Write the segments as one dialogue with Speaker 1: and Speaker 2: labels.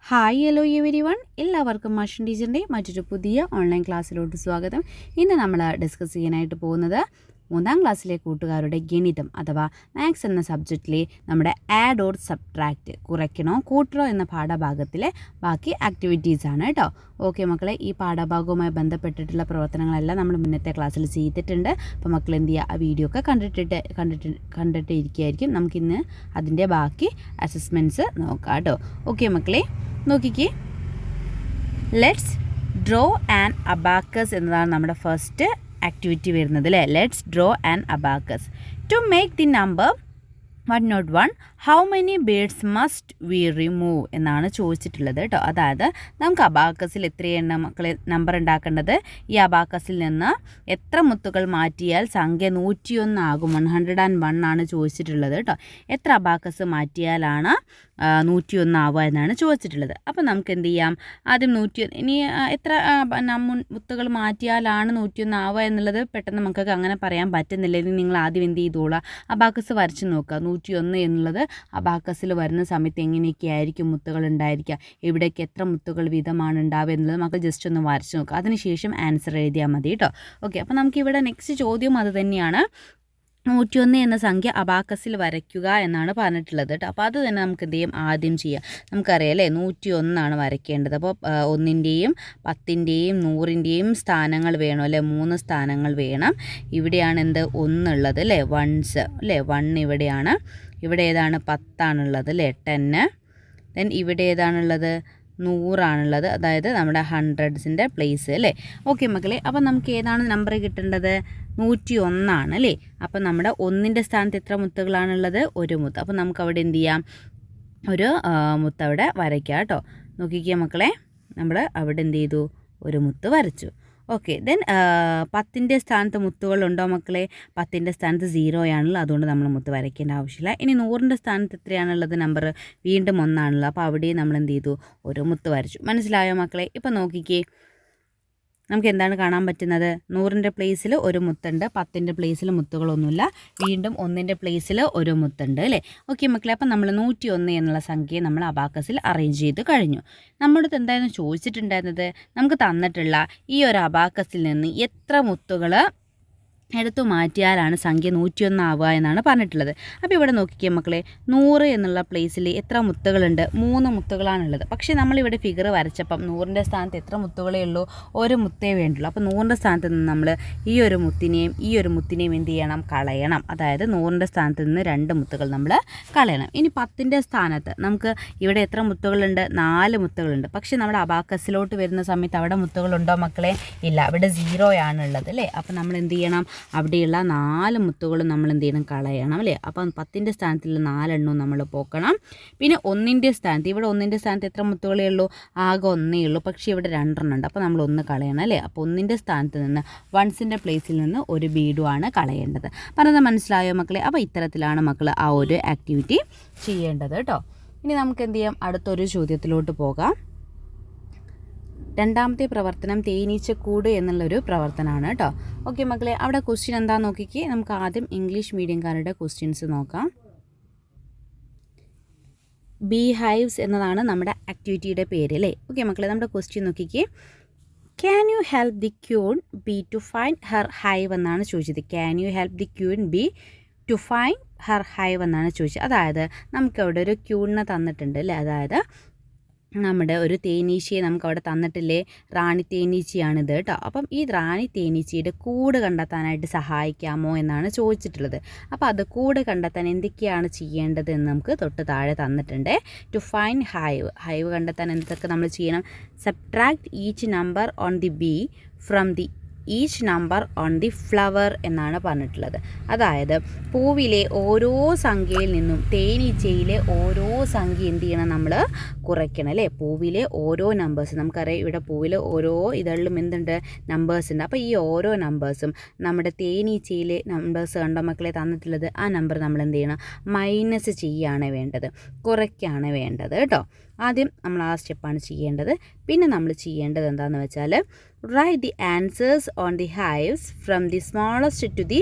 Speaker 1: Hi hello everyone, എല്ലാവർക്കും മാഷൻ ടീച്ചറിൻ്റെ മറ്റൊരു പുതിയ ഓൺലൈൻ ക്ലാസ്സിലോട്ട് സ്വാഗതം. ഇന്ന് നമ്മൾ ഡിസ്കസ് ചെയ്യാനായിട്ട് പോകുന്നത് 3ാം ക്ലാസ്സിലെ കൂട്ടുകാരുടെ ഗണിതം അഥവാ മാത്സ് എന്ന സബ്ജക്റ്റിലെ നമ്മുടെ ആഡ് ഓർ സബ്ട്രാക്റ്റ്, കുറയ്ക്കണോ കൂട്ടണോ എന്ന പാഠഭാഗത്തിലെ ബാക്കി ആക്ടിവിറ്റീസാണ് കേട്ടോ. ഓക്കെ മക്കളെ, ഈ പാഠഭാഗവുമായി ബന്ധപ്പെട്ടിട്ടുള്ള പ്രവർത്തനങ്ങളെല്ലാം നമ്മൾ മുന്നത്തെ ക്ലാസ്സിൽ ചെയ്തിട്ടുണ്ട്. അപ്പോൾ മക്കൾ എന്ത് ചെയ്യുക, ആ വീഡിയോ ഒക്കെ കണ്ടിട്ട് ഇരിക്കുകയായിരിക്കും. നമുക്കിന്ന് അതിൻ്റെ ബാക്കി അസസ്മെൻറ്റ്സ് നോക്കാം കേട്ടോ. ഓക്കെ മക്കളെ, നോക്കിക്കേ. ലെറ്റ്സ് ഡ്രോ ആൻ അബാക്കസ് എന്നതാണ് നമ്മുടെ ഫസ്റ്റ് ആക്ടിവിറ്റി വരുന്നത് അല്ലേ. Let's draw an abacus. To make the number 101 how many beads must we remove എന്നാണ് ചോദിച്ചിട്ടുള്ളത് കേട്ടോ. അതായത് നമുക്ക് അബാക്കസിൽ എത്രയെണ്ണ മക്കളെ നമ്പർ ഉണ്ടാക്കേണ്ടത്. ഈ അബാക്കസിൽ നിന്ന് എത്ര മുത്തുകൾ മാറ്റിയാൽ സംഖ്യ 101 ആകും. 101 ആണ് ചോദിച്ചിട്ടുള്ളത് കേട്ടോ. എത്ര അബാക്കസ് മാറ്റിയാലാണ് 101 ആവുക എന്നാണ് ചോദിച്ചിട്ടുള്ളത്. അപ്പോൾ നമുക്ക് എന്ത് ചെയ്യാം, ആദ്യം 101 ഇനി എത്ര മുത്തുകൾ മാറ്റിയാലാണ് 101 ആവുക എന്നുള്ളത് പെട്ടെന്ന് നമുക്കൊക്കെ അങ്ങനെ പറയാൻ പറ്റുന്നില്ല. ഇനി നിങ്ങൾ ആദ്യം എന്ത് ചെയ്തോളാം, അബാക്കസ് വരച്ച് നോക്കുക. 101 എന്നുള്ളത് അബാക്കസിൽ വരുന്ന സമയത്ത് എങ്ങനെയൊക്കെ ആയിരിക്കും മുത്തുകൾ ഉണ്ടായിരിക്കുക, എവിടേക്ക് എത്ര മുത്തുകൾ വീതമാണ് ഉണ്ടാവുക എന്നുള്ളത് നമുക്ക് ജസ്റ്റ് ഒന്ന് വരച്ച് നോക്കുക. അതിനുശേഷം ആൻസർ എഴുതിയാൽ മതി കേട്ടോ. ഓക്കെ, അപ്പോൾ നമുക്കിവിടെ നെക്സ്റ്റ് ചോദ്യം അത് തന്നെയാണ്. 101 എന്ന സംഖ്യ അബാക്കസിൽ വരയ്ക്കുക എന്നാണ് പറഞ്ഞിട്ടുള്ളത് കേട്ടോ. അപ്പോൾ അത് തന്നെ നമുക്ക് എന്ത് ചെയ്യും, ആദ്യം ചെയ്യാം. നമുക്കറിയാം അല്ലേ, 101 വരയ്ക്കേണ്ടത്. അപ്പോൾ 1ൻ്റെയും 10ൻ്റെയും 100ൻ്റെയും സ്ഥാനങ്ങൾ വേണം അല്ലേ, 3 സ്ഥാനങ്ങൾ വേണം. ഇവിടെയാണ് എന്ത് 1 ഉള്ളത് അല്ലേ, വൺസ് അല്ലേ, 1 ഇവിടെയാണ്. ഇവിടെ ഏതാണ് 10 ആണുള്ളത് അല്ലേ, 10. ദെൻ ഇവിടെ ഏതാണുള്ളത് 100 ആണുള്ളത്, അതായത് നമ്മുടെ ഹൺഡ്രഡ്സിൻ്റെ പ്ലേസ് അല്ലേ. ഓക്കെ മക്കളെ, അപ്പോൾ നമുക്ക് ഏതാണ് നമ്പർ കിട്ടേണ്ടത്, 101 അല്ലേ. അപ്പോൾ നമ്മുടെ 1ൻ്റെ സ്ഥാനത്ത് എത്ര മുത്തുകളാണുള്ളത്, ഒരു മുത്ത്. അപ്പോൾ നമുക്ക് അവിടെ എന്ത് ചെയ്യാം, ഒരു മുത്ത് അവിടെ വരയ്ക്കാം കേട്ടോ. നോക്കിക്കുക മക്കളെ, നമ്മൾ അവിടെ എന്ത് ചെയ്തു, ഒരു മുത്ത് വരച്ചു. ഓക്കെ, ദെൻ 10ൻ്റെ സ്ഥാനത്ത് മുത്തുകളുണ്ടോ മക്കളെ, 10ൻ്റെ സ്ഥാനത്ത് 0 ആണല്ലോ, അതുകൊണ്ട് നമ്മൾ മുത്ത് വരയ്ക്കേണ്ട ആവശ്യമില്ല. ഇനി 100ൻ്റെ സ്ഥാനത്ത് എത്രയാണുള്ളത് നമ്പർ, വീണ്ടും 1 ആണല്ലോ. അപ്പോൾ അവിടെ നമ്മൾ എന്ത് ചെയ്തു, ഒരു മുത്ത് വരച്ചു. മനസ്സിലായോ മക്കളെ? ഇപ്പോൾ നോക്കിക്കേ, നമുക്ക് എന്താണ് കാണാൻ പറ്റുന്നത്, 100ൻ്റെ പ്ലേസിൽ ഒരു മുത്തുണ്ട്, 10ൻ്റെ പ്ലേസിൽ മുത്തുകളൊന്നുമില്ല, വീണ്ടും 1ൻ്റെ പ്ലേസിൽ ഒരു മുത്തുണ്ട് അല്ലേ. ഓക്കെ മക്കളെ, അപ്പം നമ്മൾ 101 എന്നുള്ള സംഖ്യയെ നമ്മൾ അബാക്കസിൽ അറേഞ്ച് ചെയ്ത് കഴിഞ്ഞു. നമ്മുടെ അടുത്ത് എന്തായിരുന്നു ചോദിച്ചിട്ടുണ്ടായിരുന്നത്, നമുക്ക് തന്നിട്ടുള്ള ഈ ഒരു അബാക്കസിൽ നിന്ന് എത്ര മുത്തുകൾ എടുത്തു മാറ്റിയാലാണ് സംഖ്യ 101 ആവുക എന്നാണ് പറഞ്ഞിട്ടുള്ളത്. അപ്പോൾ ഇവിടെ നോക്കിക്കുക മക്കളെ, 100 എന്നുള്ള പ്ലേസിൽ എത്ര മുത്തുകളുണ്ട്, 3 മുത്തുകളാണുള്ളത്. പക്ഷേ നമ്മളിവിടെ ഫിഗർ വരച്ചപ്പം 100ൻ്റെ സ്ഥാനത്ത് എത്ര മുത്തുകളേ ഉള്ളൂ, ഒരു മുത്തേ വേണ്ടുള്ളൂ. അപ്പോൾ 100ൻ്റെ സ്ഥാനത്ത് നിന്ന് നമ്മൾ ഈ ഒരു മുത്തിനെയും ഈ ഒരു മുത്തിനെയും എന്ത് ചെയ്യണം, കളയണം. അതായത് 100ൻ്റെ സ്ഥാനത്ത് നിന്ന് 2 മുത്തുകൾ നമ്മൾ കളയണം. ഇനി 10ൻ്റെ സ്ഥാനത്ത് നമുക്ക് ഇവിടെ എത്ര മുത്തുകളുണ്ട്, 4 മുത്തുകളുണ്ട്. പക്ഷേ നമ്മുടെ അബാക്കസിലോട്ട് വരുന്ന സമയത്ത് അവിടെ മുത്തുകളുണ്ടോ മക്കളെ, ഇല്ല, അവിടെ 0 ആണുള്ളത് അല്ലേ. അപ്പോൾ നമ്മൾ എന്ത് ചെയ്യണം, അവിടെയുള്ള 4 മുത്തുകളും നമ്മൾ എന്ത് ചെയ്യണം, കളയണം അല്ലേ. അപ്പം 10ൻ്റെ സ്ഥാനത്തുള്ള 4 എണ്ണവും നമ്മൾ പോക്കണം. പിന്നെ 1ൻ്റെ സ്ഥാനത്ത്, ഇവിടെ 1ൻ്റെ സ്ഥാനത്ത് എത്ര മുത്തുകളേ ഉള്ളൂ, ആകെ 1 ഉള്ളൂ. പക്ഷേ ഇവിടെ 2 ഉണ്ട്. അപ്പോൾ നമ്മൾ 1 കളയണം അല്ലേ. അപ്പോൾ 1ൻ്റെ സ്ഥാനത്ത് നിന്ന് വൺസിൻ്റെ പ്ലേസിൽ നിന്ന് ഒരു ബീഡുമാണ് കളയേണ്ടത്. പറഞ്ഞത് മനസ്സിലായോ മക്കളെ? അപ്പോൾ ഇത്തരത്തിലാണ് മക്കൾ ആ ഒരു ആക്ടിവിറ്റി ചെയ്യേണ്ടത് കേട്ടോ. ഇനി നമുക്ക് എന്ത് ചെയ്യാം, അടുത്തൊരു ചോദ്യത്തിലോട്ട് പോകാം. രണ്ടാമത്തെ പ്രവർത്തനം തേനീച്ചക്കൂട് എന്നുള്ളൊരു പ്രവർത്തനമാണ് കേട്ടോ. ഓക്കെ മക്കളെ, അവിടെ ക്വസ്റ്റ്യൻ എന്താ നോക്കിക്കേ. നമുക്ക് ആദ്യം ഇംഗ്ലീഷ് മീഡിയംകാരുടെ ക്വസ്റ്റ്യൻസ് നോക്കാം. ബീ ഹൈവ്സ് എന്നതാണ് നമ്മുടെ ആക്ടിവിറ്റിയുടെ പേര് അല്ലേ. ഓക്കെ മക്കളെ, നമ്മുടെ ക്വസ്റ്റ്യൻ നോക്കിക്കേ. Can you help the queen bee to find her hive എന്നാണ് ചോദിച്ചത്. Can you help the queen bee to find her hive എന്നാണ് ചോദിച്ചത്. അതായത് നമുക്കവിടെ ഒരു ക്യൂണിനെ തന്നിട്ടുണ്ട് അല്ലേ. അതായത് നമ്മുടെ ഒരു തേനീച്ചയെ നമുക്കവിടെ തന്നിട്ടില്ലേ, റാണി തേനീച്ചയാണിത് കേട്ടോ. അപ്പം ഈ റാണി തേനീച്ചയുടെ കൂട് കണ്ടെത്താനായിട്ട് സഹായിക്കാമോ എന്നാണ് ചോദിച്ചിട്ടുള്ളത്. അപ്പോൾ അത് കൂട് കണ്ടെത്താൻ എന്തൊക്കെയാണ് ചെയ്യേണ്ടത് എന്ന് നമുക്ക് തൊട്ട് താഴെ തന്നിട്ടുണ്ട്. ടു ഫൈൻഡ് ഹൈവ് കണ്ടെത്താൻ എന്തൊക്കെ നമ്മൾ ചെയ്യണം, subtract each number on the bee from the each number on the flower എന്നാണ് പറഞ്ഞിട്ടുള്ളത്. അതായത് പൂവിലെ ഓരോ സംഖ്യയിൽ നിന്നും തേനീച്ചയിലെ ഓരോ സംഖ്യ എന്ത് ചെയ്യണം, നമ്മൾ കുറയ്ക്കണം അല്ലേ. പൂവിലെ ഓരോ നമ്പേഴ്സ്, നമുക്കറിയാം ഇവിടെ പൂവിലെ ഓരോ ഇതളിലും എന്തുണ്ട്, നമ്പേഴ്സ് ഉണ്ട്. അപ്പോൾ ഈ ഓരോ നമ്പേഴ്സും നമ്മുടെ തേനീച്ചയിലെ നമ്പേഴ്സ് കണ്ടോ മക്കളെ തന്നിട്ടുള്ളത്, ആ നമ്പർ നമ്മൾ എന്ത് ചെയ്യണം, മൈനസ് ചെയ്യുകയാണ് വേണ്ടത്, കുറയ്ക്കുകയാണ് വേണ്ടത് കേട്ടോ. ആദ്യം നമ്മൾ ആ സ്റ്റെപ്പാണ് ചെയ്യേണ്ടത്. പിന്നെ നമ്മൾ ചെയ്യേണ്ടത് എന്താണെന്ന് വെച്ചാൽ write the answers on the hives from the smallest to the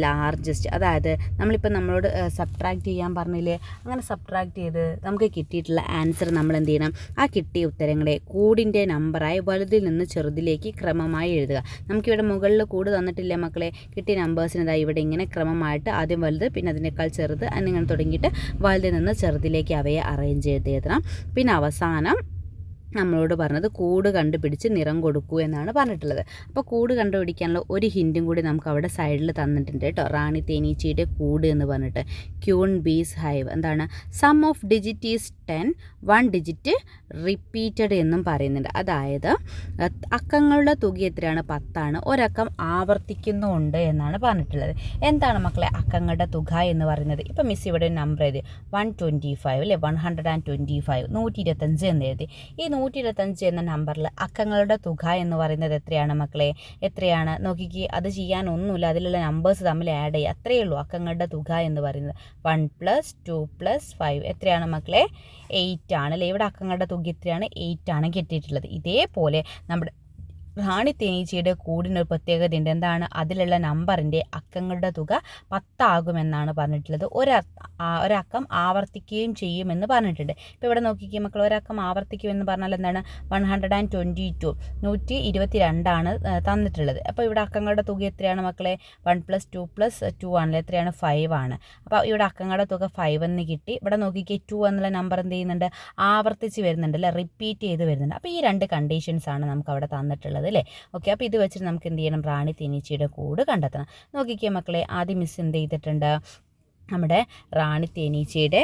Speaker 1: largest. അതായത് നമ്മളിപ്പോൾ നമ്മളോട് സബ്ട്രാക്ട് ചെയ്യാൻ പറഞ്ഞില്ലേ, അങ്ങനെ സബ്ട്രാക്ട് ചെയ്ത് നമുക്ക് കിട്ടിയിട്ടുള്ള ആൻസർ നമ്മൾ എന്ത് ചെയ്യണം, ആ കിട്ടിയ ഉത്തരങ്ങളെ കൂടിൻ്റെ നമ്പറായി വലുതിൽ നിന്ന് ചെറുതിലേക്ക് ക്രമമായി എഴുതുക. നമുക്കിവിടെ മുകളിൽ കൂട് തന്നിട്ടില്ലേ മക്കളെ, കിട്ടിയ നമ്പേഴ്സിന് ഇവിടെ ഇങ്ങനെ ക്രമമായിട്ട് ആദ്യം വലുത് പിന്നെ അതിനേക്കാൾ ചെറുത് എന്നിങ്ങനെ തുടങ്ങിയിട്ട് വലുതിൽ നിന്ന് ചെറുതിലേക്ക് അവയെ അറേഞ്ച് ചെയ്ത് എഴുതണം. പിന്നെ അവസാനം നമ്മളോട് പറഞ്ഞത് കൂട് കണ്ടുപിടിച്ച് നിറം കൊടുക്കൂ എന്നാണ് പറഞ്ഞിട്ടുള്ളത്. അപ്പോൾ കൂട് കണ്ടുപിടിക്കാനുള്ള ഒരു ഹിൻറ്റും കൂടി നമുക്ക് അവിടെ സൈഡിൽ തന്നിട്ടുണ്ട് കേട്ടോ. റാണി തേനീച്ചയുടെ കൂട് എന്ന് പറഞ്ഞിട്ട് ക്യൂൺ ബീസ് ഹൈവ് എന്താണ്, sum of digit is 10, 1 digit repeated എന്നും പറയുന്നുണ്ട്. അതായത് അക്കങ്ങളുടെ തുക എത്രയാണ്, 10 ഒരക്കം ആവർത്തിക്കുന്നുണ്ട് എന്നാണ് പറഞ്ഞിട്ടുള്ളത്. എന്താണ് മക്കളെ അക്കങ്ങളുടെ തുക എന്ന് പറയുന്നത്? ഇപ്പം മിസ് ഇവിടെ നമ്പർ എഴുതി 125 അല്ലേ, 125 125 എന്ന് എഴുതി. ഈ 125 എന്ന നമ്പറിൽ അക്കങ്ങളുടെ തുക എന്ന് പറയുന്നത് എത്രയാണ് മക്കളെ? എത്രയാണ് നോക്കിക്ക്, അത് ചെയ്യാനൊന്നുമില്ല, അതിലുള്ള നമ്പേഴ്സ് തമ്മിൽ ആഡ് ചെയ്യുക, അത്രയേ ഉള്ളൂ. അക്കങ്ങളുടെ തുക എന്ന് പറയുന്നത് 1 + 2 + 5 എത്രയാണ് മക്കളെ? 8 ആണ് അല്ലേ. ഇവിടെ അക്കങ്ങളുടെ തുക എത്രയാണ്? 8 ആണ് കിട്ടിയിട്ടുള്ളത്. ഇതേപോലെ നമ്മുടെ റാണി തേനീച്ചയുടെ കൂടിനൊരു പ്രത്യേകതയുണ്ട്. എന്താണ്? അതിലുള്ള നമ്പറിൻ്റെ അക്കങ്ങളുടെ തുക 10 ആകുമെന്നാണ് പറഞ്ഞിട്ടുള്ളത്. ഒരക്കം ആവർത്തിക്കുകയും ചെയ്യുമെന്ന് പറഞ്ഞിട്ടുണ്ട്. ഇപ്പോൾ ഇവിടെ നോക്കിക്കുക മക്കൾ, ഒരക്കം ആവർത്തിക്കുമെന്ന് പറഞ്ഞാൽ എന്താണ്? 122 122 തന്നിട്ടുള്ളത്. അപ്പോൾ ഇവിടെ അക്കങ്ങളുടെ തുക എത്രയാണ് മക്കളെ? 1 + 2 + 2 ആണല്ലോ, എത്രയാണ്? 5 ആണ്. അപ്പോൾ ഇവിടെ അക്കങ്ങളുടെ തുക 5 എന്ന് കിട്ടി. ഇവിടെ നോക്കിക്കുക 2 എന്നുള്ള നമ്പർ എന്ത് ചെയ്യുന്നുണ്ട്? ആവർത്തിച്ച് വരുന്നുണ്ട് അല്ലേ, റിപ്പീറ്റ് ചെയ്ത് വരുന്നുണ്ട്. അപ്പോൾ ഈ 2 കണ്ടീഷൻസ് ആണ് നമുക്ക് അവിടെ തന്നിട്ടുള്ളത് അല്ലേ. ഓക്കെ, അപ്പോൾ ഇത് വെച്ചിട്ട് നമുക്ക് എന്ത് ചെയ്യണം? റാണി തേനീച്ചയുടെ കൂട് കണ്ടെത്തണം. നോക്കിക്കുക മക്കളെ, ആദ്യം മിസ് എന്ത് ചെയ്തിട്ടുണ്ട്? നമ്മുടെ റാണി തേനീച്ചയുടെ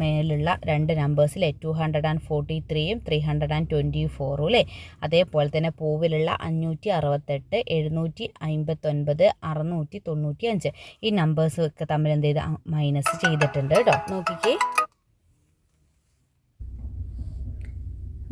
Speaker 1: മേലുള്ള 2 നമ്പേഴ്സിലെ 243 324 അല്ലേ. അതേപോലെ തന്നെ പൂവിലുള്ള 568 759 695 ഈ നമ്പേഴ്സ് ഒക്കെ തമ്മിൽ എന്ത് ചെയ്ത് മൈനസ് ചെയ്തിട്ടുണ്ട് കേട്ടോ.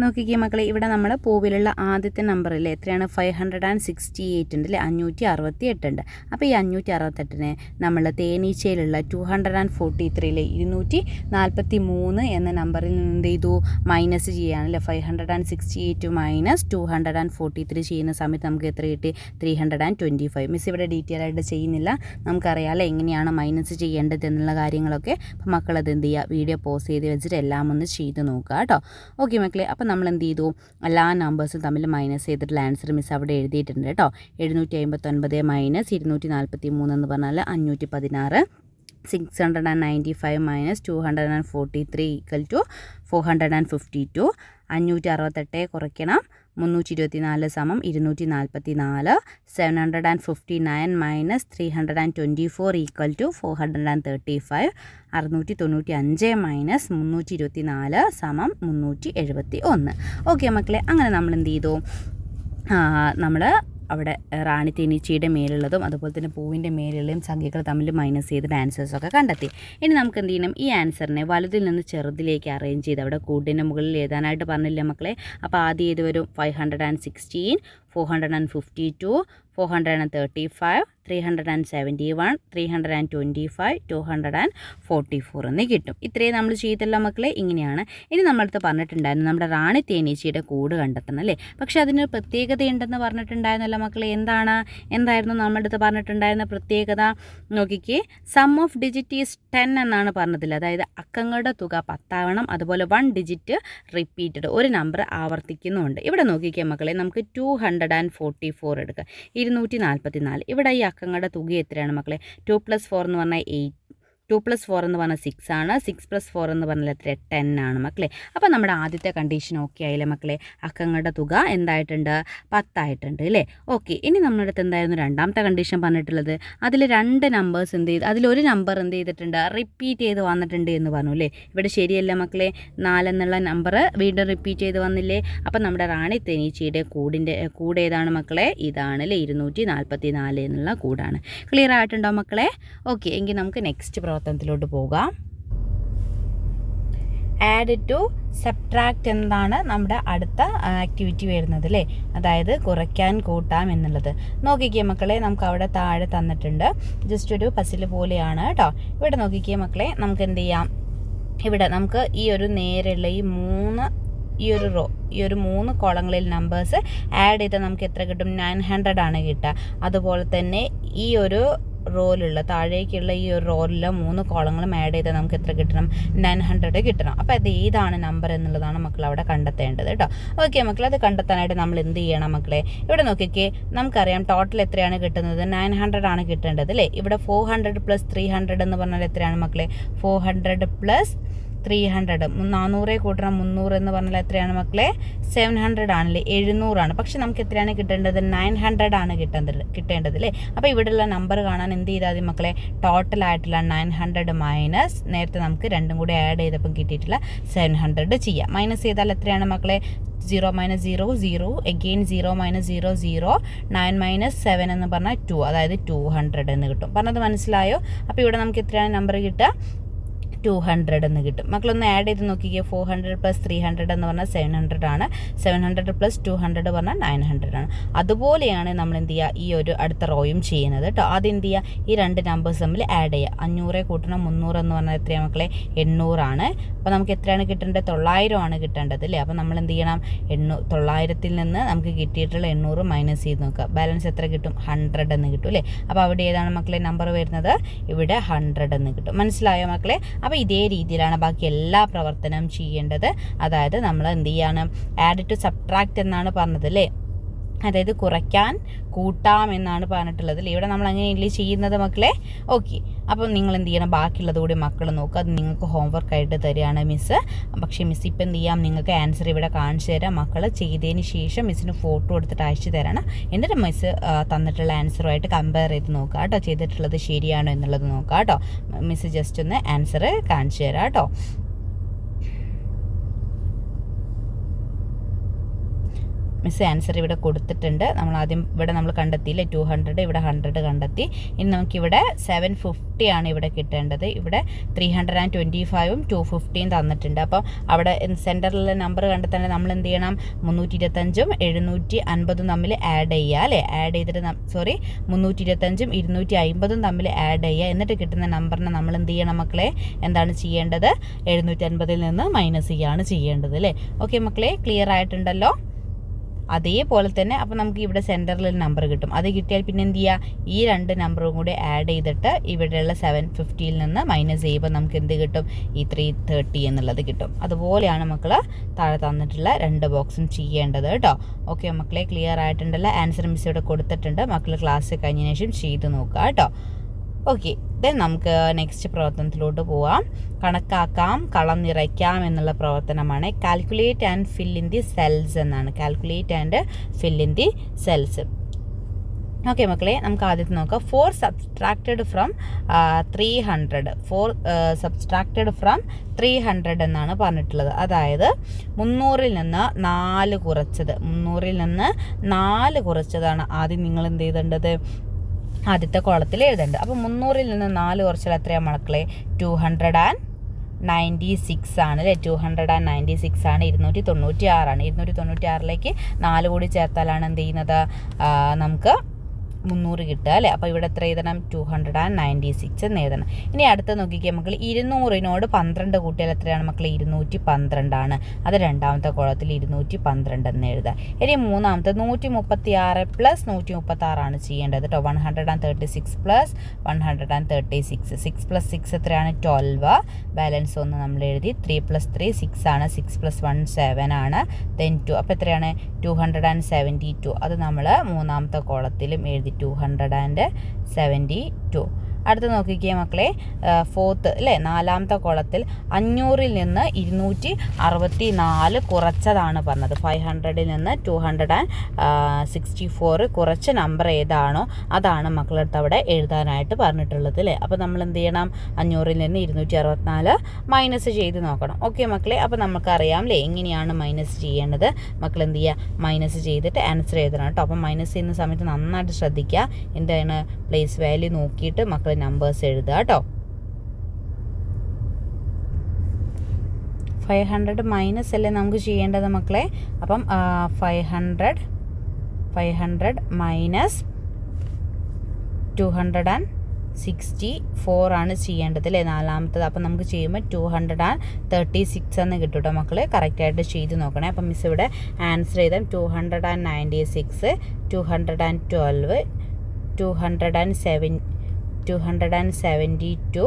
Speaker 1: നോക്കിക്കേ മക്കളെ, ഇവിടെ നമ്മൾ പൂവിലുള്ള ആദ്യത്തെ നമ്പർ അല്ലേ, എത്രയാണ്? 568 ഉണ്ട് അല്ലേ, 568 ഉണ്ട്. അപ്പോൾ ഈ 568 നമ്മൾ തേനീച്ചയിലുള്ള 243 243 എന്ന നമ്പറിൽ നിന്ന് എന്ത് ചെയ്തു? മൈനസ് ചെയ്യുകയാണല്ലേ. 568 മൈനസ് 243 ചെയ്യുന്ന സമയത്ത് നമുക്ക് എത്ര കിട്ടി? 325. മിസ് ഇവിടെ ഡീറ്റെയിൽ ആയിട്ട് ചെയ്യുന്നില്ല, നമുക്കറിയാമല്ലോ എങ്ങനെയാണ് മൈനസ് ചെയ്യേണ്ടത് എന്നുള്ള കാര്യങ്ങളൊക്കെ. അപ്പോൾ മക്കളത് എന്ത് ചെയ്യുക, വീഡിയോ പോസ് ചെയ്ത് വെച്ചിട്ട് എല്ലാം ഒന്ന് ചെയ്ത് നോക്കുക കേട്ടോ. ഓക്കെ മക്കളെ, അപ്പോൾ നമ്മൾ എന്ത് ചെയ്തു? എല്ലാ നമ്പേഴ്സും തമ്മിൽ മൈനസ് ചെയ്തിട്ടുള്ള ആൻസർ മിസ് അവിടെ എഴുതിയിട്ടുണ്ട് കേട്ടോ. 759 മൈനസ് 243 എന്ന് പറഞ്ഞാൽ 516. 695 മൈനസ് 243 = 452. 568 കുറയ്ക്കണം 324 = 244. 759 മൈനസ് 324 = 435. 695 മൈനസ് 324 = 371. ഓക്കെ മക്കളെ, അങ്ങനെ നമ്മൾ എന്ത് ചെയ്തു? നമ്മൾ അവിടെ റാണി തേനീച്ചയുടെ മേലുള്ളതും അതുപോലെ തന്നെ പൂവിൻ്റെ മേലുള്ളതും സംഖ്യകൾ തമ്മിൽ മൈനസ് ചെയ്തിട്ട് ആൻസേഴ്സൊക്കെ കണ്ടെത്തി. ഇനി നമുക്ക് എന്ത് ചെയ്യണം? ഈ ആൻസറിനെ വലുതിൽ നിന്ന് ചെറുതിലേക്ക് അറേഞ്ച് ചെയ്ത് അവിടെ കൂടിൻ്റെ മുകളിൽ എഴുതാനായിട്ട് പറഞ്ഞില്ലേ മക്കളെ. അപ്പോൾ ആദ്യം ഇത് വരും 516 452 435 371 325 244 എന്ന് കിട്ടും. ഇത്രയും നമ്മൾ ചെയ്തല്ലോ മക്കളെ. ഇങ്ങനെയാണ്. ഇനി നമ്മളടുത്ത് പറഞ്ഞിട്ടുണ്ടായിരുന്നു നമ്മുടെ റാണി തേനീച്ചയുടെ കൂട് കണ്ടെത്തണം അല്ലേ. പക്ഷേ അതിനൊരു പ്രത്യേകതയുണ്ടെന്ന് പറഞ്ഞിട്ടുണ്ടായിരുന്നല്ലോ മക്കളെ. എന്തായിരുന്നു നമ്മുടെ അടുത്ത് പറഞ്ഞിട്ടുണ്ടായിരുന്ന പ്രത്യേകത? നോക്കിക്കേ, സം ഓഫ് ഡിജിറ്റ് ഈസ് 10 എന്നാണ് പറഞ്ഞതില്ല. അതായത് അക്കങ്ങളുടെ തുക 10 ആവണം. അതുപോലെ 1 ഡിജിറ്റ് റിപ്പീറ്റഡ്, ഒരു നമ്പർ ആവർത്തിക്കുന്നുണ്ട്. ഇവിടെ നോക്കിക്കേ മക്കളെ, നമുക്ക് 244 എടുക്കുക, 244. ഇവിടെ ഈ അക്കങ്ങളുടെ തുക എത്രയാണ് മക്കളെ? 2 + 4 എന്ന് പറഞ്ഞാൽ 8, 2 + 4 എന്ന് പറഞ്ഞാൽ 6 ആണ്. 6 + 4 എന്ന് പറഞ്ഞാൽ എത്ര? 10 ആണ് മക്കളെ. അപ്പോൾ നമ്മുടെ ആദ്യത്തെ കണ്ടീഷൻ ഓക്കെ ആയില്ലേ മക്കളെ? അക്കങ്ങളുടെ തുക എന്തായിട്ടുണ്ട്? 10 ആയിട്ടുണ്ട് അല്ലേ. ഓക്കെ, ഇനി നമ്മുടെ അടുത്ത് എന്തായിരുന്നു രണ്ടാമത്തെ കണ്ടീഷൻ പറഞ്ഞിട്ടുള്ളത്? അതിൽ 2 നമ്പേഴ്സ് എന്ത് ചെയ്ത്, അതിലൊരു നമ്പർ എന്ത് ചെയ്തിട്ടുണ്ട്? റിപ്പീറ്റ് ചെയ്ത് വന്നിട്ടുണ്ട് എന്ന് പറഞ്ഞു അല്ലേ. ഇവിടെ ശരിയല്ല മക്കളെ, 4 എന്നുള്ള നമ്പർ വീണ്ടും റിപ്പീറ്റ് ചെയ്ത് വന്നില്ലേ. അപ്പം നമ്മുടെ റാണി തേനീച്ചയുടെ കൂട് ഏതാണ് മക്കളെ? ഇതാണ് അല്ലേ, 244 എന്നുള്ള കൂടാണ്. ക്ലിയർ ആയിട്ടുണ്ടോ മക്കളെ? ഓക്കെ, എങ്കിൽ നമുക്ക് നെക്സ്റ്റ് പ്രവർത്തനത്തിലോട്ട് പോകാം. ആഡ് ടു സബ്ട്രാക്റ്റ് എന്താണ് നമ്മുടെ അടുത്ത ആക്ടിവിറ്റി വരുന്നത് അല്ലേ. അതായത് കുറയ്ക്കാൻ കൂട്ടാം എന്നുള്ളത്. നോക്കിക്കേ മക്കളെ, നമുക്ക് അവിടെ താഴെ തന്നിട്ടുണ്ട്. ജസ്റ്റ് ഒരു പസിൽ പോലെയാണ് കേട്ടോ. ഇവിടെ നോക്കിക്കേ മക്കളെ, നമുക്ക് എന്ത് ചെയ്യാം? ഇവിടെ നമുക്ക് ഈ ഒരു നേരെയുള്ള ഈ ഒരു 3 കോളങ്ങളിൽ നമ്പേഴ്സ് ആഡ് ചെയ്താൽ നമുക്ക് എത്ര കിട്ടും? 900 ആണ് കിട്ടുക. അതുപോലെ തന്നെ ഈ ഒരു റോയിലുള്ള താഴേക്കുള്ള ഈ ഒരു റോയിലുള്ള 3 കോളങ്ങളും ആഡ് ചെയ്താൽ നമുക്ക് എത്ര കിട്ടണം? 900 കിട്ടണം. അപ്പോൾ അത് ഏതാണ് നമ്പർ എന്നുള്ളതാണ് മക്കൾ അവിടെ കണ്ടെത്തേണ്ടത് കേട്ടോ. ഓക്കെ മക്കളെ, അത് കണ്ടെത്താനായിട്ട് നമ്മൾ എന്ത് ചെയ്യണം മക്കളെ? ഇവിടെ നോക്കിക്കേ, നമുക്കറിയാം ടോട്ടൽ എത്രയാണ് കിട്ടുന്നത്? 900 ആണ് കിട്ടേണ്ടത് അല്ലേ? ഇവിടെ 400 + 300 എന്ന് പറഞ്ഞാൽ എത്രയാണ് മക്കളെ? 400 + 300, 400 കൂട്ടണം 300 എന്ന് പറഞ്ഞാൽ എത്രയാണ് മക്കളെ? 700 ആണല്ലേ? 700 പക്ഷെ നമുക്ക് എത്രയാണ് കിട്ടേണ്ടത്? 900 ആണ് കിട്ടേണ്ടത് അല്ലേ? അപ്പോൾ ഇവിടെയുള്ള നമ്പർ കാണാൻ എന്ത് ചെയ്താൽ മതി മക്കളെ? ടോട്ടൽ ആയിട്ടുള്ള 900 മൈനസ് നേരത്തെ നമുക്ക് രണ്ടും കൂടി ആഡ് ചെയ്തപ്പോൾ കിട്ടിയിട്ടുള്ള 700 ചെയ്യാം. മൈനസ് ചെയ്താൽ എത്രയാണ് മക്കളെ? 0 - 0 0, അഗെയിൻ 0 - 0 0, 9 - 7 എന്ന് പറഞ്ഞാൽ 2, അതായത് 200 എന്ന് കിട്ടും. പറഞ്ഞത് മനസ്സിലായോ? അപ്പോൾ ഇവിടെ നമുക്ക് എത്രയാണ് നമ്പർ കിട്ടുക? 200 എന്ന് കിട്ടും. മക്കളൊന്ന് ആഡ് ചെയ്ത് നോക്കിക്കേ. 400 + 300 എന്ന് പറഞ്ഞാൽ 700 ആണ്. 700 + 200 പറഞ്ഞാൽ 900 ആണ്. അതുപോലെയാണ് നമ്മൾ എന്ത് ചെയ്യുക? ഈ ഒരു അടുത്ത റോയും ചെയ്യുന്നത് കേട്ടോ. ആദ്യം എന്ത് ചെയ്യുക? ഈ രണ്ട് നമ്പേഴ്സ് തമ്മിൽ ആഡ് ചെയ്യുക. 500 കൂട്ടണം 300 എന്ന് പറഞ്ഞാൽ എത്രയാണ് മക്കളെ? 800 ആണ്. അപ്പോൾ നമുക്ക് എത്രയാണ് കിട്ടേണ്ടത്? 900 ആണ് കിട്ടേണ്ടത് അല്ലേ? അപ്പോൾ നമ്മൾ എന്ത് ചെയ്യണം? 900ൽ നിന്ന് നമുക്ക് കിട്ടിയിട്ടുള്ള 800 മൈനസ് ചെയ്ത് നോക്കുക. ബാലൻസ് എത്ര കിട്ടും? 100 എന്ന് കിട്ടും അല്ലേ? അപ്പോൾ അവിടെ ഏതാണ് മക്കളെ നമ്പർ വരുന്നത്? ഇവിടെ 100 എന്ന് കിട്ടും. മനസ്സിലായോ മക്കളെ? അപ്പോൾ ഇതേ രീതിയിലാണ് ബാക്കി എല്ലാ പ്രവർത്തനവും ചെയ്യേണ്ടത്. അതായത് നമ്മൾ എന്ത് ചെയ്യാണ്? ആഡ് ടു സബ്ട്രാക്റ്റ് എന്നാണ് പറഞ്ഞത് അല്ലേ? അതായത് കുറയ്ക്കാൻ കൂട്ടാം എന്നാണ് പറഞ്ഞിട്ടുള്ളത്. ഇവിടെ നമ്മൾ അങ്ങനെയല്ലേ ചെയ്യുന്നത് മക്കളെ? ഓക്കെ, അപ്പം നിങ്ങൾ എന്ത് ചെയ്യണം? ബാക്കിയുള്ളത് കൂടി മക്കൾ നോക്കുക. അത് നിങ്ങൾക്ക് ഹോംവർക്കായിട്ട് തരികയാണ് മിസ്സ്. പക്ഷേ മിസ് ഇപ്പം എന്ത് ചെയ്യാം? നിങ്ങൾക്ക് ആൻസർ ഇവിടെ കാണിച്ചു തരാം. മക്കൾ ചെയ്തതിന് ശേഷം മിസ്സിന് ഫോട്ടോ എടുത്തിട്ട് അയച്ചു തരണം. എന്നിട്ട് മിസ്സ് തന്നിട്ടുള്ള ആൻസറുമായിട്ട് കമ്പയർ ചെയ്ത് നോക്കുക കേട്ടോ. ചെയ്തിട്ടുള്ളത് ശരിയാണോ എന്നുള്ളത് നോക്കുക കേട്ടോ. മിസ്സ് ജസ്റ്റ് ഒന്ന് ആൻസർ കാണിച്ചു തരാം കേട്ടോ. മിസ് ആൻസർ ഇവിടെ കൊടുത്തിട്ടുണ്ട്. നമ്മൾ ആദ്യം ഇവിടെ നമ്മൾ കണ്ടെത്തിയില്ലേ 200, ഇവിടെ 100 കണ്ടെത്തി. ഇനി നമുക്കിവിടെ 750 ആണ് ഇവിടെ കിട്ടേണ്ടത്. ഇവിടെ 325ഉം 250 തന്നിട്ടുണ്ട്. അപ്പം അവിടെ സെൻറ്ററിലെ നമ്പർ കണ്ടെത്താൻ നമ്മൾ എന്ത് ചെയ്യണം? 325ഉം 750ഉം തമ്മിൽ ആഡ് ചെയ്യുക അല്ലേ? ആഡ് ചെയ്തിട്ട് 325ഉം 250ഉം തമ്മിൽ ആഡ് ചെയ്യുക. എന്നിട്ട് കിട്ടുന്ന നമ്പറിനെ നമ്മൾ എന്ത് ചെയ്യണം മക്കളെ? എന്താണ് ചെയ്യേണ്ടത്? 750ൽ നിന്ന് മൈനസ് ചെയ്യുകയാണ് ചെയ്യേണ്ടത് അല്ലേ? ഓക്കെ മക്കളെ, ക്ലിയർ ആയിട്ടുണ്ടല്ലോ? അതേപോലെ തന്നെ അപ്പോൾ നമുക്ക് ഇവിടെ സെൻറ്ററിൽ നമ്പർ കിട്ടും. അത് കിട്ടിയാൽ പിന്നെ എന്ത് ചെയ്യുക? ഈ രണ്ട് നമ്പറും കൂടി ആഡ് ചെയ്തിട്ട് ഇവിടെയുള്ള 750ൽ നിന്ന് മൈനസ് ചെയ്യുമ്പോൾ നമുക്ക് എന്ത് കിട്ടും? ഈ 330 എന്നുള്ളത് കിട്ടും. അതുപോലെയാണ് മക്കൾ താഴെ തന്നിട്ടുള്ള രണ്ട് ബോക്സും ചെയ്യേണ്ടത് കേട്ടോ. ഓക്കെ മക്കളെ, ക്ലിയർ ആയിട്ടുണ്ടല്ലോ? ആൻസർ മിസ് ഇവിടെ കൊടുത്തിട്ടുണ്ട്. മക്കൾ ക്ലാസ് കഴിഞ്ഞതിന് ശേഷം ചെയ്ത് നോക്കുക കേട്ടോ. ഓക്കെ, ദെൻ നമുക്ക് നെക്സ്റ്റ് പ്രവർത്തനത്തിലോട്ട് പോവാം. കണക്കാക്കാം, കളം നിറയ്ക്കാം എന്നുള്ള പ്രവർത്തനമാണ്. Calculate and fill in the cells എന്നാണ്. Calculate and fill in the cells. Okay മക്കളെ, നമുക്ക് ആദ്യത്തെ നോക്കാം. 4 സബ്സ്ട്രാക്റ്റഡ് ഫ്രം 300. 4 സബ്സ്ട്രാക്റ്റഡ് ഫ്രം 300 എന്നാണ് പറഞ്ഞിട്ടുള്ളത്. അതായത് 300ൽ നിന്ന് 4 കുറച്ചത്. 300ൽ നിന്ന് 4 കുറച്ചതാണ് ആദ്യം നിങ്ങൾ എന്ത് ചെയ്തേണ്ടത്? ആദ്യത്തെ കോളത്തിൽ എഴുതേണ്ടത്. അപ്പോൾ 300ൽ നിന്ന് 4 കുറച്ചാൽ എത്രയാണ് മക്കളെ? 296 ആണ് അല്ലേ? 296 ആണ്. 296 ആണ്. 296ലേക്ക് 4 കൂടി ചേർത്താലാണ് എന്ത് ചെയ്യുന്നത്? നമുക്ക് 300 കിട്ടുക അല്ലേ? അപ്പോൾ ഇവിടെ എത്ര എഴുതണം? 296 എന്ന് എഴുതണം. ഇനി അടുത്ത നോക്കിക്കുക മക്കൾ. 200നോട് 12 കൂട്ടിയാൽ എത്രയാണ് മക്കൾ? 212 ആണ്. അത് രണ്ടാമത്തെ കോളത്തിൽ 212 എന്ന് എഴുതുക. ഇനി മൂന്നാമത്തെ 136 + 136 ആണ് ചെയ്യേണ്ടത് കേട്ടോ. 136 + 136. 6 + 6 എത്രയാണ്? 12. ബാലൻസ് 1 നമ്മൾ എഴുതി. 3 + 3 6 ആണ്. 6 + 1 7 ആണ്. ദെൻ 2. അപ്പോൾ എത്രയാണ്? 272. അത് നമ്മൾ മൂന്നാമത്തെ കോളത്തിലും എഴുതി. 272. അടുത്ത് നോക്കിക്കേ മക്കളെ, 4th അല്ലേ? 4ാമത്തെ കോളത്തിൽ 500ൽ നിന്ന് 264 കുറച്ചതാണ് പറഞ്ഞത്. 500ൽ നിന്ന് 264 കുറച്ച നമ്പർ ഏതാണോ അതാണ് മക്കളടുത്ത് അവിടെ എഴുതാനായിട്ട് പറഞ്ഞിട്ടുള്ളത് അല്ലേ? അപ്പോൾ നമ്മൾ എന്ത് ചെയ്യണം? 500ൽ നിന്ന് 264 മൈനസ് ചെയ്ത് നോക്കണം. ഓക്കെ മക്കളെ, അപ്പോൾ നമുക്കറിയാം അല്ലേ എങ്ങനെയാണ് മൈനസ് ചെയ്യേണ്ടത്? മക്കൾ എന്ത് ചെയ്യുക? മൈനസ് ചെയ്തിട്ട് ആൻസർ എഴുതണം കേട്ടോ. അപ്പം മൈനസ് ചെയ്യുന്ന സമയത്ത് നന്നായിട്ട് ശ്രദ്ധിക്കുക. എന്താണ് പ്ലേസ് വാല്യൂ നോക്കിയിട്ട് മക്കൾ നമ്പേഴ്സ് എഴുതുക കേട്ടോ. 500 മൈനസ് അല്ലേ നമുക്ക് ചെയ്യേണ്ടത് മക്കളെ? അപ്പം 500 മൈനസ് 264 64 ആണ് ചെയ്യേണ്ടത് അല്ലേ, നാലാമത്തത്. അപ്പം നമുക്ക് ചെയ്യുമ്പോൾ 236 എന്ന് കിട്ടും കേട്ടോ മക്കൾ. കറക്റ്റായിട്ട് ചെയ്ത് നോക്കണേ. അപ്പം മിസ് ഇവിടെ ആൻസർ ചെയ്താൽ 296, 212, 272,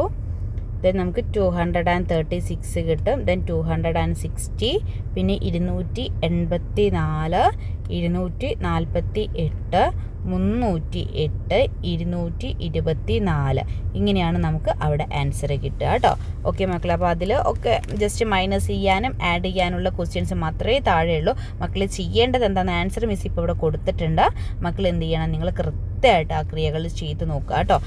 Speaker 1: ദെൻ നമുക്ക് 236 കിട്ടും. ദെൻ 260, പിന്നെ 284, 248, 308, 224. ഇങ്ങനെയാണ് നമുക്ക് അവിടെ ആൻസർ കിട്ടുക കേട്ടോ. ഓക്കെ മക്കളെ, അപ്പോൾ അതിൽ ഒക്കെ ജസ്റ്റ് മൈനസ് ചെയ്യാനും ആഡ് ചെയ്യാനുള്ള ക്വസ്റ്റ്യൻസ് മാത്രമേ താഴെയുള്ളൂ. മക്കൾ ചെയ്യേണ്ടത് എന്താണെന്ന് ആൻസർ മിസ് ഇപ്പോൾ ഇവിടെ കൊടുത്തിട്ടുണ്ട്. മക്കൾ എന്ത് ചെയ്യണം, നിങ്ങൾ കൃത്യമായിട്ട് ആ ക്രിയകൾ ചെയ്ത് നോക്കുക കേട്ടോ.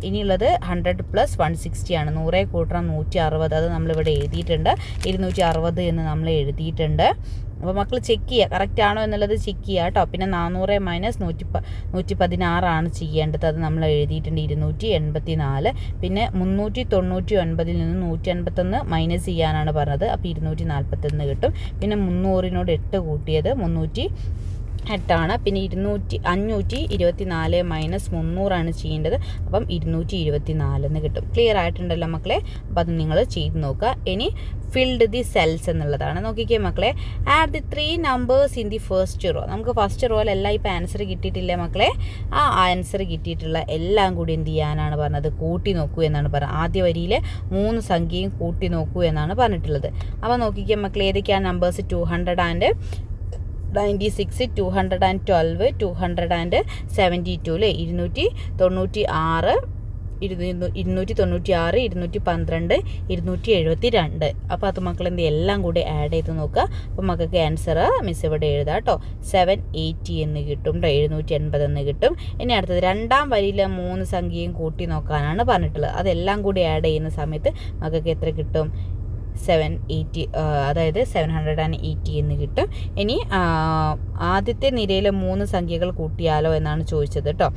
Speaker 1: ഇനിയുള്ളത് 100 + 160 ആണ്. 100 കൂട്ടണം 160, അത് നമ്മളിവിടെ എഴുതിയിട്ടുണ്ട്. 260 എന്ന് നമ്മൾ എഴുതിയിട്ടുണ്ട്. അപ്പോൾ മക്കൾ ചെക്ക് ചെയ്യുക കറക്റ്റ് ആണോ എന്നുള്ളത് ചെക്ക് ചെയ്യുക കേട്ടോ. പിന്നെ 400 - 116 ആണ് ചെയ്യേണ്ടത്, അത് നമ്മൾ എഴുതിയിട്ടുണ്ട് 284. പിന്നെ 399 നിന്ന് 181 മൈനസ് ചെയ്യാനാണ് പറഞ്ഞത്, അപ്പോൾ 241 കിട്ടും. പിന്നെ 300നോട് 8 കൂട്ടിയത് 308 പിന്നെ 524 - 300 ചെയ്യേണ്ടത്, അപ്പം 224 കിട്ടും. ക്ലിയർ ആയിട്ടുണ്ടല്ലോ മക്കളെ. അപ്പോൾ അത് നിങ്ങൾ ചെയ്ത് നോക്കുക. ഇനി ഫിൽഡ് ദി സെൽസ് എന്നുള്ളതാണ്. നോക്കിക്കേ മക്കളെ, add the 3 numbers in the first row. നമുക്ക് ഫസ്റ്റ് റോയിലെല്ലാം ഇപ്പോൾ ആൻസർ കിട്ടിയിട്ടില്ല മക്കളെ. ആ ആൻസർ കിട്ടിയിട്ടുള്ള എല്ലാം കൂടി എന്ത് ചെയ്യാനാണ് പറഞ്ഞത്, കൂട്ടി നോക്കൂ എന്നാണ് പറഞ്ഞത്. ആദ്യ വരിയിലെ 3 സംഖ്യയും കൂട്ടി നോക്കൂ എന്നാണ് പറഞ്ഞിട്ടുള്ളത്. അപ്പോൾ നോക്കിക്കേ മക്കളെ, ഏതൊക്കെയാണ് നമ്പേഴ്സ്? 296, 212, 272 അല്ലേ, 296, 212, 212, 272. അപ്പോൾ അത് മക്കൾ എന്ത് എല്ലാം കൂടി ആഡ് ചെയ്ത് നോക്കുക. അപ്പോൾ മക്കൾക്ക് ആൻസർ മിസ് ഇവിടെ എഴുതാം കേട്ടോ. 780 എന്ന് കിട്ടും കേട്ടോ, 780 എന്ന് കിട്ടും. ഇനി അടുത്തത് രണ്ടാം വരിയിലെ 3 സംഖ്യയും കൂട്ടി നോക്കാനാണ് പറഞ്ഞിട്ടുള്ളത്. അതെല്ലാം കൂടി ആഡ് ചെയ്യുന്ന സമയത്ത് മക്കൾക്ക് എത്ര കിട്ടും? 780, അതായത് 780 എന്ന് കിട്ടും. ഇനി ആദ്യത്തെ നിരയിലെ 3 സംഖ്യകൾ കൂട്ടിയാലോ എന്നാണ് ചോദിച്ചത് കേട്ടോ.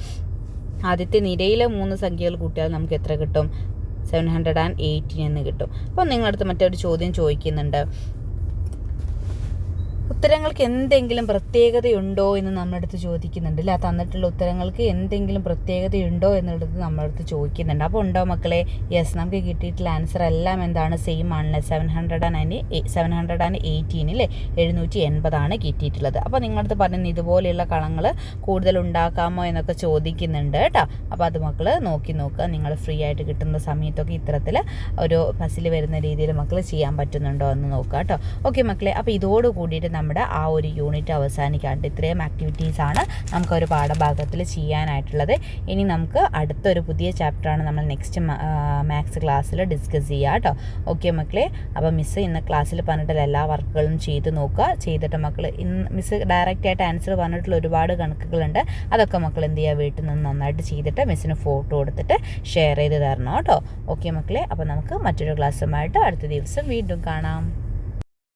Speaker 1: ആദ്യത്തെ നിരയിലെ 3 സംഖ്യകൾ കൂട്ടിയാൽ നമുക്ക് എത്ര കിട്ടും? 718 എന്ന് കിട്ടും. അപ്പോൾ നിങ്ങളടുത്ത് മറ്റൊരു ചോദ്യം ചോദിക്കുന്നുണ്ട്, ഉത്തരങ്ങൾക്ക് എന്തെങ്കിലും പ്രത്യേകതയുണ്ടോ എന്ന് നമ്മളടുത്ത് ചോദിക്കുന്നുണ്ട് അല്ലേ. തന്നിട്ടുള്ള ഉത്തരങ്ങൾക്ക് എന്തെങ്കിലും പ്രത്യേകതയുണ്ടോ എന്നുള്ളത് നമ്മളടുത്ത് ചോദിക്കുന്നുണ്ട്. അപ്പോൾ ഉണ്ടോ മക്കളെ? യെസ്, നമുക്ക് കിട്ടിയിട്ടുള്ള ആൻസർ എല്ലാം എന്താണ്? സെയിം ആണല്ലേ. 718 അല്ലേ, 780 കിട്ടിയിട്ടുള്ളത്. അപ്പോൾ നിങ്ങളടുത്ത് പറയുന്നത് ഇതുപോലെയുള്ള കളങ്ങൾ കൂടുതൽ ഉണ്ടാക്കാമോ എന്നൊക്കെ ചോദിക്കുന്നുണ്ട് കേട്ടോ. അപ്പോൾ അത് മക്കൾ നോക്കി നോക്കുക. നിങ്ങൾ ഫ്രീ ആയിട്ട് കിട്ടുന്ന സമയത്തൊക്കെ ഇത്തരത്തിൽ ഒരു പസിൽ വരുന്ന രീതിയിൽ മക്കൾ ചെയ്യാൻ പറ്റുന്നുണ്ടോ എന്ന് നോക്കുക കേട്ടോ. ഓക്കെ മക്കളെ, അപ്പോൾ ഇതോട് കൂടിയിട്ട് നമ്മുടെ ആ ഒരു യൂണിറ്റ് അവസാനിക്കാണ്ട് ഇത്രയും ആക്ടിവിറ്റീസാണ് നമുക്ക് ഒരു പാഠഭാഗത്തിൽ ചെയ്യാനായിട്ടുള്ളത്. ഇനി നമുക്ക് അടുത്തൊരു പുതിയ ചാപ്റ്ററാണ് നമ്മൾ നെക്സ്റ്റ് മാത്സ് ക്ലാസ്സിൽ ഡിസ്കസ് ചെയ്യുക കേട്ടോ. ഓക്കെ മക്കളെ, അപ്പോൾ മിസ്സ് ഇന്ന് ക്ലാസ്സിൽ പറഞ്ഞിട്ടുള്ള എല്ലാ വർക്കുകളും ചെയ്ത് നോക്കുക. ചെയ്തിട്ട് മക്കൾ മിസ്സ് ഡയറക്റ്റായിട്ട് ആൻസർ പറഞ്ഞിട്ടുള്ള ഒരുപാട് കണക്കുകളുണ്ട്. അതൊക്കെ മക്കൾ എന്ത് ചെയ്യുക, വീട്ടിൽ നിന്ന് നന്നായിട്ട് ചെയ്തിട്ട് മിസ്സിന് ഫോട്ടോ കൊടുത്തിട്ട് ഷെയർ ചെയ്ത് തരണം കേട്ടോ. ഓക്കെ മക്കളെ, അപ്പോൾ നമുക്ക് മറ്റൊരു ക്ലാസ്സുമായിട്ട് അടുത്ത ദിവസം വീണ്ടും കാണാം.